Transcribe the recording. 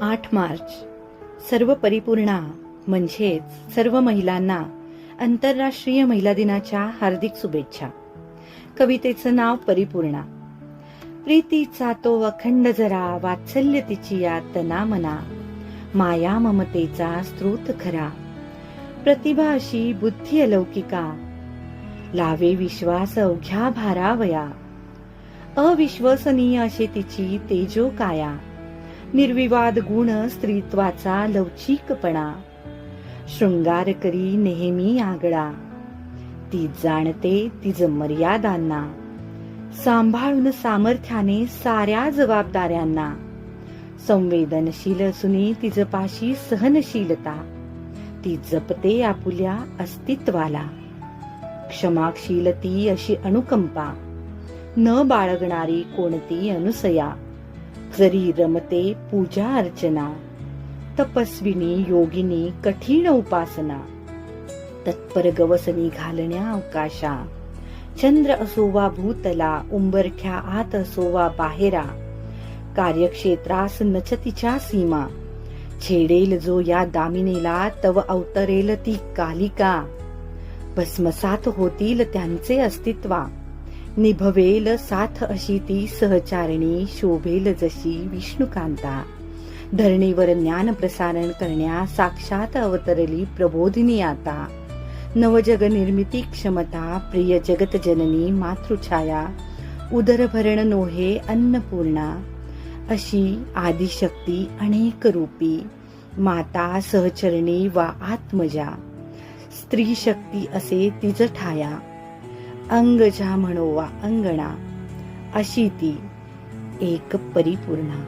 8 मार्च सर्व परिपूर्णा म्हणजेच सर्व महिलांना आंतरराष्ट्रीय महिला दिनाच्या हार्दिक शुभेच्छा. कवितेचं नाव परिपूर्णा. प्रीतीचा तो अखंड जरा, वात्सल्य तिची या तना मना, माया ममतेचा स्रोत खरा, प्रतिभा अशी बुद्धी अलौकिका, लावे विश्वास अवघ्या भारावया, अविश्वसनीय अशी तिची तेजो काया, निर्विवाद गुण स्त्रीत्वाचा लवचिकपणा, शृंगार करी नेहमी आगळा, ती जाणते तिज मर्यादांना, सांभाळून सामर्थ्याने साऱ्या जबाबदाऱ्यांना, संवेदनशील असूनही तिज पाशी सहनशीलता, ती जपते आपुल्या अस्तित्वाला, क्षमाशील ती अशी अनुकंपा, न बाळगणारी कोणती अनुसया, जरी रमते पूजा अर्चना, तपस्विनी योगिनी कठीण उपासना, तत्पर गवसनी घालण्या अवकाशा, चंद्र असोवा भूतला, उंबरठ्या आत असोवा बाहेरा, कार्यक्षेत्रास नचतीच्या सीमा, छेडेल जो या दामिनीला तव अवतरेल ती कालिका, भस्मसात होतील त्यांचे अस्तित्वा, निभवेल साथ अशी ती सहचारिणी, शोभेल जशी विष्णुकांता, धरणीवर ज्ञान प्रसारण करण्या साक्षात अवतरली प्रबोधिनी आता, नवजग निर्मिती क्षमता, प्रिय जगत जननी मातृछाया, उदरभरण नोहे अन्नपूर्णा, अशी आदिशक्ती अनेक रूपी, माता सहचरणी वा आत्मजा, स्त्री शक्ती असे तिज ठाया, अंगजा म्हणोवा अंगणा, अशी ती एक परिपूर्णा.